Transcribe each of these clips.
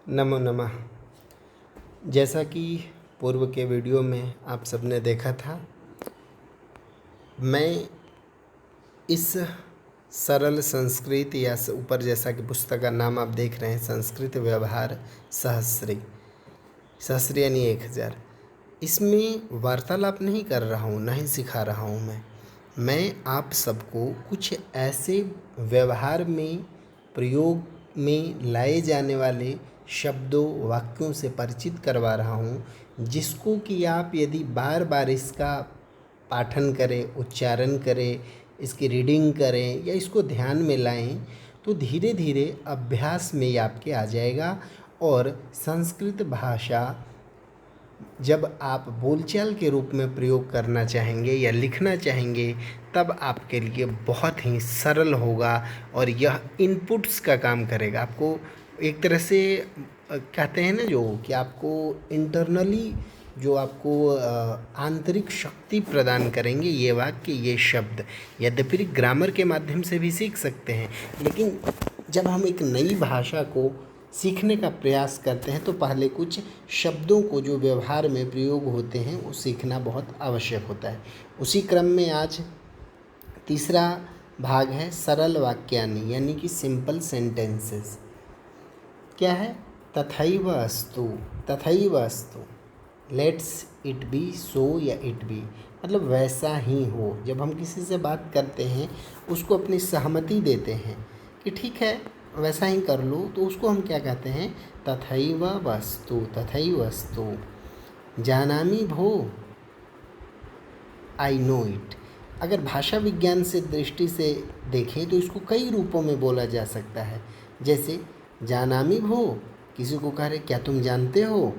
नमो नमः। जैसा कि पूर्व के वीडियो में आप सबने देखा था, मैं इस सरल संस्कृत या ऊपर जैसा कि पुस्तक का नाम आप देख रहे हैं, संस्कृत व्यवहार सहस्री, सहस्री यानी 1000। इसमें वार्तालाप नहीं कर रहा हूँ, नहीं सिखा रहा हूँ। मैं आप सबको कुछ ऐसे व्यवहार में प्रयोग में लाए जाने वाले शब्दों वाक्यों से परिचित करवा रहा हूँ, जिसको कि आप यदि बार बार इसका पाठन करें, उच्चारण करें, इसकी रीडिंग करें या इसको ध्यान में लाएं, तो धीरे धीरे अभ्यास में ये आपके आ जाएगा। और संस्कृत भाषा जब आप बोलचाल के रूप में प्रयोग करना चाहेंगे या लिखना चाहेंगे, तब आपके लिए बहुत ही सरल होगा और यह इनपुट्स का काम करेगा। आपको एक तरह से कहते हैं ना, जो कि आपको इंटरनली जो आपको आंतरिक शक्ति प्रदान करेंगे ये वाक्य, ये शब्द। यद्यपि ग्रामर के माध्यम से भी सीख सकते हैं, लेकिन जब हम एक नई भाषा को सीखने का प्रयास करते हैं तो पहले कुछ शब्दों को जो व्यवहार में प्रयोग होते हैं वो सीखना बहुत आवश्यक होता है। उसी क्रम में आज तीसरा भाग है सरल वाक्यानि, यानी कि सिंपल सेंटेंसेस। क्या है? तथैव अस्तु, तथैव अस्तु, लेट्स इट बी सो या इट बी, मतलब वैसा ही हो। जब हम किसी से बात करते हैं, उसको अपनी सहमति देते हैं कि ठीक है वैसा ही कर लो, तो उसको हम क्या कहते हैं? तथैव वस्तु, तथैव वस्तु। जानामि भो, आई नो इट। अगर भाषा विज्ञान से दृष्टि से देखें तो इसको कई रूपों में बोला जा सकता है। जैसे जानामि भो, किसी को कह रहे क्या तुम जानते हो,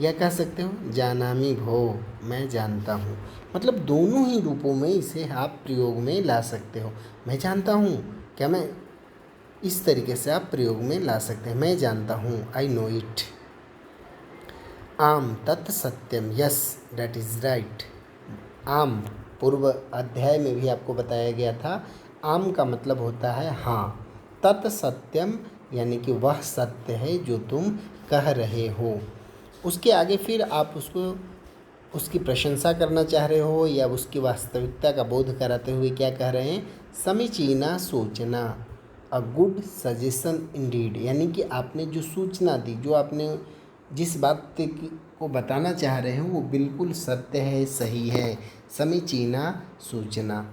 या कह सकते हो जानामि भो, मैं जानता हूँ। मतलब दोनों ही रूपों में इसे आप प्रयोग में ला सकते हो। मैं जानता हूँ, क्या मैं इस तरीके से आप प्रयोग में ला सकते हैं, मैं जानता हूँ, आई नो इट। आम तत् सत्यम, यस दैट इज़ राइट। आम पूर्व अध्याय में भी आपको बताया गया था, आम का मतलब होता है हाँ। तत् सत्यम यानी कि वह सत्य है जो तुम कह रहे हो। उसके आगे फिर आप उसकी प्रशंसा करना चाह रहे हो या उसकी वास्तविकता का बोध कराते हुए क्या कह रहे हैं? समीचीना सूचना, अ गुड सजेशन इंडीड, यानी कि आपने जो सूचना दी, जो आपने जिस बात को बताना चाह रहे हो वो बिल्कुल सत्य है, सही है। समीचीना सूचना।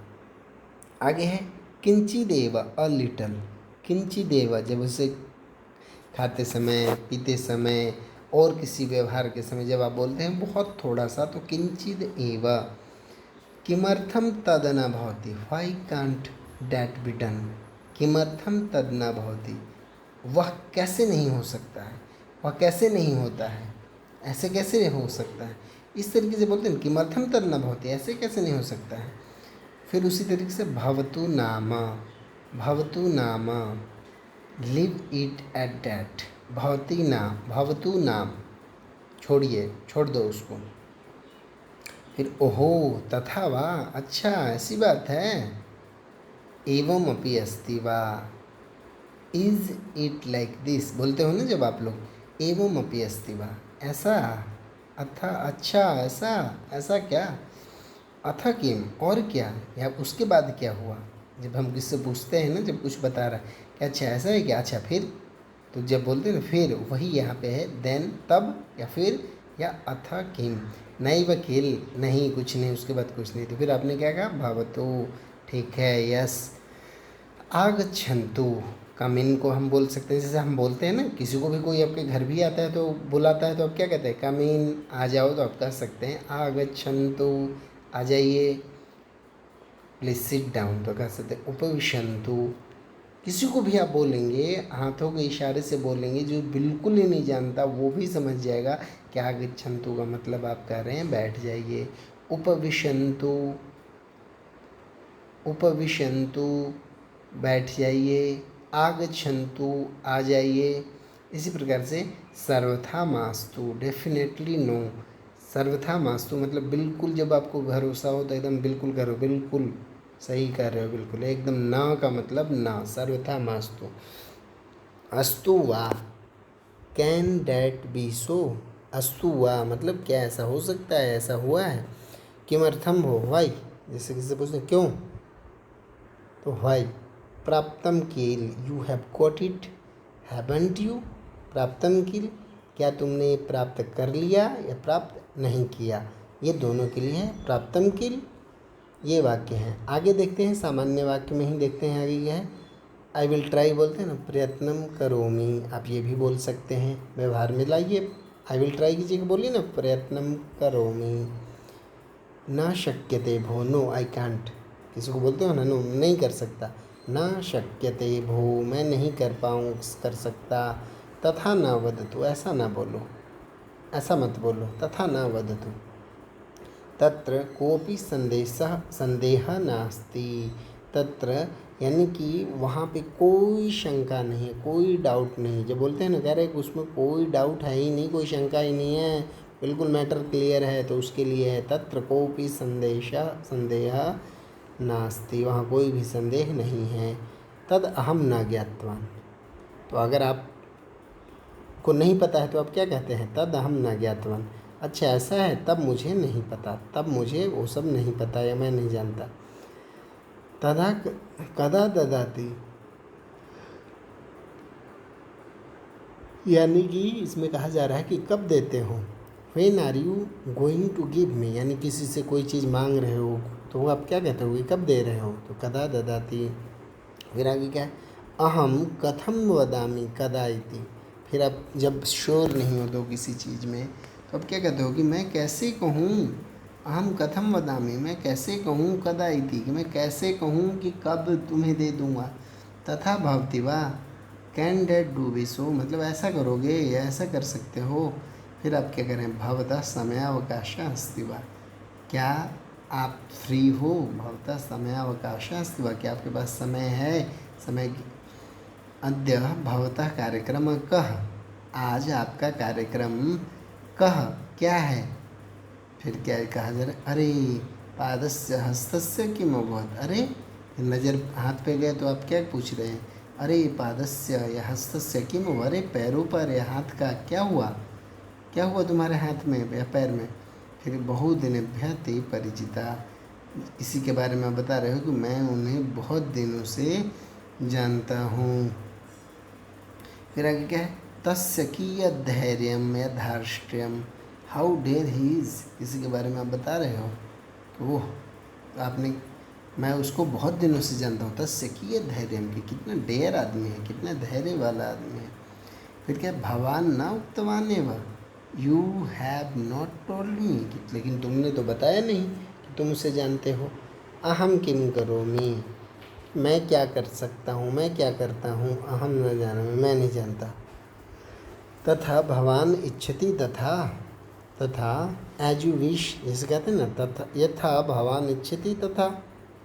आगे है किंचिदेव, अ लिटल। किंचिदेव जब उसे खाते समय, पीते समय और किसी व्यवहार के समय जब आप बोलते हैं बहुत थोड़ा सा, तो किंचिद एव। किमर्थम तद न भवति, why can't that be done. किमर्थम तद न भवति, वह कैसे नहीं हो सकता है, वह कैसे नहीं होता है, ऐसे कैसे हो सकता है। इस तरीके से बोलते हैं किमर्थम तद न भवति, ऐसे कैसे नहीं हो सकता है। फिर उसी तरीके से भवतु नाम, भवतु नाम, लिव इट एट दैट। भवती नाम, भवतु नाम, छोड़ दो उसको। फिर ओहो तथा वा, अच्छा ऐसी बात है। एवं अपि अस्ति वा, इज इट लाइक दिस, बोलते हो ना जब आप लोग, एवं अपि अस्ति वा, ऐसा, अथा अच्छा, ऐसा, ऐसा क्या, अथा किम, और क्या, या उसके बाद क्या हुआ। जब हम किससे पूछते हैं ना, जब कुछ बता रहा है कि अच्छा ऐसा है क्या, अच्छा फिर, तो जब बोलते हैं ना फिर, वही यहाँ पे है देन, तब, या फिर, या अथा किम। नहीं वकील, नहीं कुछ नहीं, उसके बाद कुछ नहीं। तो फिर आपने क्या कहा? भवतु, ठीक है, यस। आगच्छन्तु, कम इन को हम बोल सकते हैं, जैसे हम बोलते हैं ना, किसी को भी कोई आपके घर भी आता है तो बुलाता है तो आप क्या कहते हैं? कम इन, आ जाओ, तो आप कह सकते हैं आगच्छन्तु, आ जाइए। प्लीज सिट डाउन तो कह सकते हैं उपविशन्तु। किसी को भी आप बोलेंगे, हाथों के इशारे से बोलेंगे, जो बिल्कुल ही नहीं जानता वो भी समझ जाएगा कि आगच्छन्तु का मतलब आप कह रहे हैं बैठ जाइए। उपविशन्तु, उपविशन्तु, बैठ जाइए। आगच्छन्तु, आ जाइए। इसी प्रकार से सर्वथा मास्तु, डेफिनेटली नो। सर्वथा मास्तु मतलब बिल्कुल, जब आपको भरोसा हो तो एकदम बिल्कुल करो, बिल्कुल सही कर रहे हो, बिल्कुल एकदम। ना का मतलब ना, सर्वथा मास्तु। अस्तु वा, कैन डैट बी सो, अस्तु वा मतलब क्या ऐसा हो सकता है, ऐसा हुआ है। किमर्थम हो, वाई, जैसे किसी से पूछते क्यों, तो वाई। प्राप्तम किल, you have got it, haven't you. प्राप्तम किल, क्या तुमने प्राप्त कर लिया या प्राप्त नहीं किया, ये दोनों के लिए है प्राप्तम किल। ये वाक्य हैं। आगे देखते हैं, सामान्य वाक्य में ही देखते हैं आगे क्या है। आई विल ट्राई बोलते हैं ना, प्रयत्नम करोमि, आप ये भी बोल सकते हैं, व्यवहार में लाइए। आई विल ट्राई कीजिए, बोलिए ना प्रयत्नम करोमि। न शक्यते भो, नो आई कांट, किसी को बोलते हो ना, नो नहीं कर सकता। न शक्यते भो, मैं नहीं कर सकता। तथा न वदतु, ऐसा ना बोलो, ऐसा मत बोलो, तथा न वदतु। तत्र कोपि संदेह नास्ति, तत्र यानी कि वहाँ पे कोई शंका नहीं है, कोई डाउट नहीं। जब बोलते हैं ना, कह रहे कि उसमें कोई डाउट है ही नहीं, कोई शंका ही नहीं है, बिल्कुल मैटर क्लियर है, तो उसके लिए है तत्र कोपि संदेह नास्ति, वहाँ कोई भी संदेह नहीं है। तद अहम न ज्ञातवान, तो अगर आप को नहीं पता है तो आप क्या कहते हैं, तद अहम न ज्ञातवान। अच्छा ऐसा है, तब मुझे नहीं पता, तब मुझे वो सब नहीं पता या मैं नहीं जानता। तदा कदा ददाति, यानी कि इसमें कहा जा रहा है कि कब देते हो। When are you going to give me, यानी किसी से कोई चीज़ मांग रहे हो तो आप क्या कहते हो कि कब दे रहे हो, तो कदा ददाति। फिर आगे क्या है, अहम कथम वदामि कदा इति। फिर आप जब श्योर नहीं हो तो किसी चीज़ में, तो आप क्या कहते हो कि मैं कैसे कहूँ, अहम कथम वदामि, मैं कैसे कहूँ, कदा इति, कि मैं कैसे कहूँ कि कब तुम्हें दे दूँगा। तथा भवति वा, कैन डैट डू बी सो, मतलब ऐसा करोगे या ऐसा कर सकते हो। फिर आप क्या करें, भवतः समयावकाश अस्ति वा, क्या आप फ्री हो, भवतः समयावकाश अस्ति वा, क्या आपके पास समय है, समय। अद्य भवतः कार्यक्रम कः, आज आपका कार्यक्रम कः क्या है। फिर क्या कहा जा रहा है, अरे पादस्य हस्तस्य किम अभवत्, अरे नज़र हाथ पे गए तो आप क्या पूछ रहे हैं, अरे पादस्य या हस्तस्य किम, अरे पैरों पर या हाथ का क्या हुआ, क्या हुआ तुम्हारे हाथ में या पैर में। फिर बहुदिनेभ्यः ते परिचिता, इसी के बारे में बता रहे हो कि मैं उन्हें बहुत दिनों से जानता हूँ। फिर आगे क्या है, तस्य कियत् धैर्यम या धार्ष्ट्यम, हाउ डेयर ही इज़, किसी के बारे में आप बता रहे हो कि वो आपने, मैं उसको बहुत दिनों से जानता हूँ। तस्य कियत् धैर्यम, कि कितना डेयर आदमी है, कितना धैर्य वाला आदमी है। फिर क्या, भवान न उक्तवान एव, you have not told me, लेकिन तुमने तो बताया नहीं कि तुम उसे जानते हो। अहम किम करोमि, मैं क्या कर सकता हूँ, मैं क्या करता हूँ, अहम न जानामि, मैं नहीं जानता। तथा भवान इच्छति, तथा, तथा एज यू विश, जैसे कहते हैं ना, तथा यथा भवान इच्छति तथा,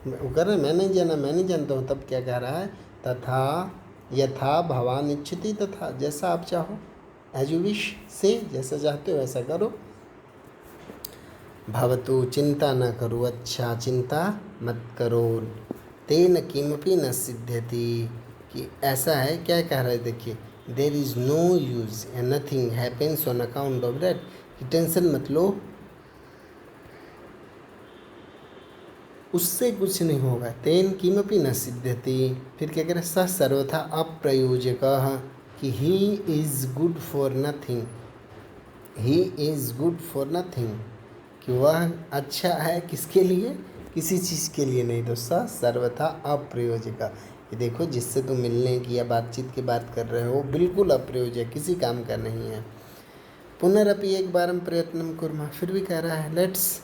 वो कर रहे मैं नहीं जाना, मैं नहीं जानता हूँ, तब क्या कह रहा है, तथा यथा भवान इच्छति तथा, जैसा आप चाहो, एज यू विश से, जैसा चाहते हो वैसा करो। भवतु, चिंता न करो, अच्छा चिंता मत करो। तेन किमपि न सिद्ध्यति, कि ऐसा है, क्या कह रहा है देखिए, there is no use and nothing happens on account of that, कि टेंशन मत लो, उससे कुछ नहीं होगा। तेन किमपि न सिद्ध्यति। फिर क्या कह रहे, स सर्वथा अप्रयोजकः, कि he is good for nothing, he is good for nothing, कि वह अच्छा है किसके लिए, किसी चीज़ के लिए नहीं। तो स सर्वथा अप्रयोजक, ये देखो जिससे तुम मिलने की या बातचीत की बात कर रहे हो बिल्कुल अप्रयोजक, किसी काम का नहीं है। पुनरपि एक बार हम प्रयत्न कुर्मः, फिर भी कह रहा है लेट्स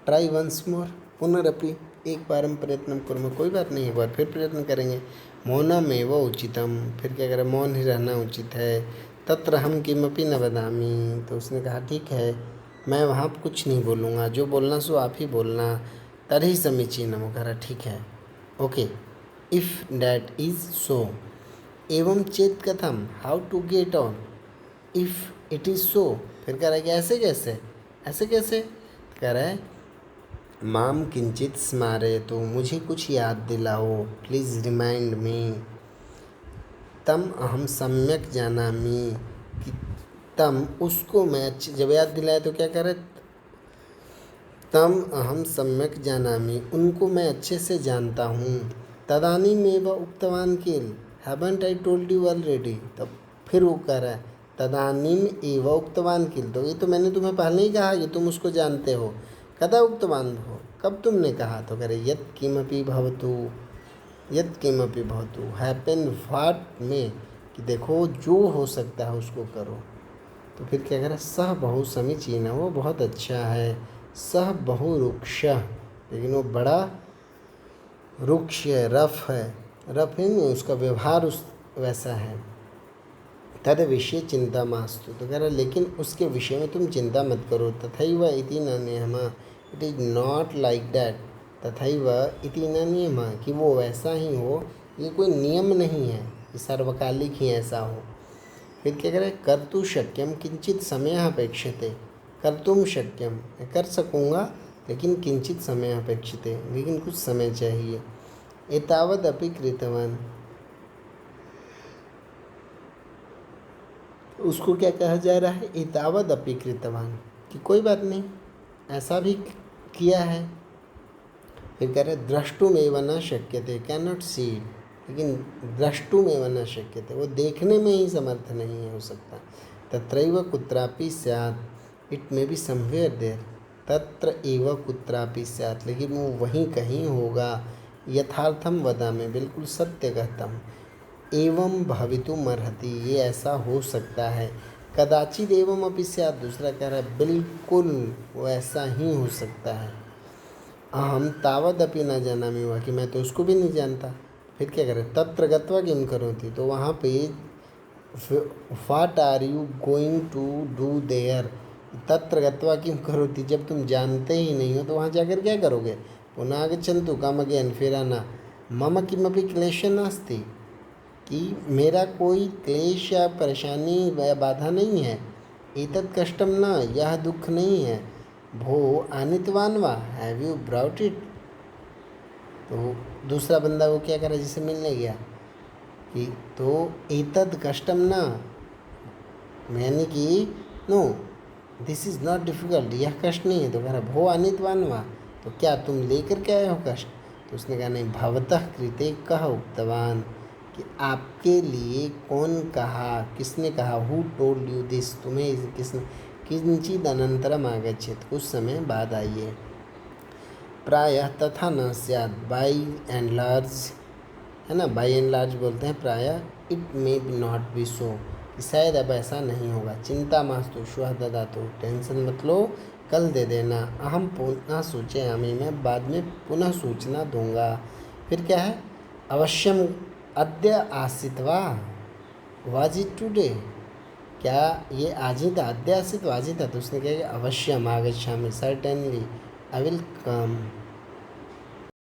ट्राई वंस मोर। पुनरपि एक बार हम प्रयत्न कुर्मः, कोई बात नहीं, एक बार फिर प्रयत्न करेंगे। मौनमेव उचितम, फिर क्या करें, मौन ही रहना उचित है। तत्र हम किमपि न वदामि, तो उसने कहा ठीक है, मैं वहाँ कुछ नहीं बोलूँगा, जो बोलना सो आप ही बोलना। तर्हि समीचीनम, वो कह रहा ठीक है, okay. If that is so, एवं चेत कथम, how to get on, if it is so. फिर कह रहा है कि ऐसे कैसे, ऐसे कैसे, कह रहा है माम किंचित स्मारयतु, मुझे कुछ याद दिलाओ, प्लीज़ रिमाइंड मी। तम अहम सम्यक जानामि, कि तम उसको मैं अच्छे, जब याद दिलाया तो क्या करे, तम अहम सम्यक जानामि, उनको मैं अच्छे से जानता हूँ। तदानीमेव उक्तवान किल, haven't I told you already, तब फिर वो कह रहा है तदानीम एव उक्तवान किल, तो ये तो मैंने तुम्हें पहले ही कहा कि तुम उसको जानते हो। कदा उक्तवान हो, कब तुमने कहा, तो कह रहे यत् किमपि भवतु, यत् किमपि भवतु, हैपन व्हाट में, कि देखो जो हो सकता है उसको करो। तो फिर क्या करें, सह बहु समीचीन है, वो बहुत अच्छा है। सह बहु रुक्ष, लेकिन वो बड़ा रुक्ष है, रफ है, रफ है नहीं, उसका व्यवहार उस वैसा है। तद विषय चिंता मास्तु, तो कह रहा लेकिन उसके विषय में तुम चिंता मत करो। तथैव इति न नियमः, it is not like that. तथैव इति न नियमः, कि वो वैसा ही हो, ये कोई नियम नहीं है कि सर्वकालिक ही ऐसा हो। फिर क्या करें, कर्तु शक्यम किंचित समय अपेक्षते, कर्तुम शक्यम, मैं कर सकूँगा लेकिन किंचित समय अपेक्षते, लेकिन कुछ समय चाहिए। एतावद अपि कृतवान, उसको क्या कहा जा रहा है, एतावद अपि कृतवान, कि कोई बात नहीं ऐसा भी किया है। फिर कह रहे द्रष्टुमेव न शक्यते, कैन नॉट सी, लेकिन द्रष्टुमेव न शक्यते, वो देखने में ही समर्थ नहीं है हो सकता। तत्रैव कुत्रापि स्यात्, it may be somewhere there, तत्र एव कुत्रापि स्यात्, लेकिन वो वहीं कहीं होगा। यथार्थम वदामि, बिल्कुल सत्य कहता हूँ। एवं भवितुम अर्हति, ये ऐसा हो सकता है। कदाचित एवं अपि स्यात्, दूसरा कह रहा है बिल्कुल वो ऐसा ही हो सकता है। अहम तावदपि न जानामि, हुआ कि मैं तो उसको भी नहीं जानता। फिर क्या करें, तत्र गत्वा किम करोति, तो वहाँ पे what are you going to do there, तत्र गत्वा किम करोति, जब तुम जानते ही नहीं हो तो वहाँ जाकर क्या करोगे। पुनः आगच्छन्तु कम अगेन, फिर आना। मम किमपि क्लेशः नास्ति, कि मेरा कोई क्लेश या परेशानी या बाधा नहीं है। एतत् कष्टम न, यह दुख नहीं है। भो आनितवान वा, हैव यू ब्राउट इट, तो दूसरा बंदा वो क्या करा, जिसे मिलने गया, कि तो एतद कष्टम न, यानी कि no this is not difficult, यह कष्ट नहीं है। तो कह रहा भो अनितवान वा, तो क्या तुम लेकर के आए हो कष्ट। तो उसने कहा नहीं, भवतः कृते कह उक्तवान, कि आपके लिए कौन कहा, किसने कहा, हु टोल्ड यू दिस, तुम्हें किसने, किंचित अनंतरम आगच्छेत, कुछ समय बाद आइए। प्रायः तथा न स्यात्, बाई एंड लार्ज, है ना, बाई एंड लार्ज बोलते हैं प्रायः। It may be not be so, शायद अब ऐसा नहीं होगा। चिंता मास्तु श्वः ददातु, टेंशन मत लो, कल दे देना। अहम पुनः सूचयामि, मैं बाद में पुनः सूचना दूंगा। फिर क्या है, अवश्यम अद्य आसीत् वा, वाज इट टुडे, क्या ये आज ही था, अद्य आसीत् वाज ही था। तो उसने कहा अवश्यम आगच्छामि, सर्टेनली आई विल कम।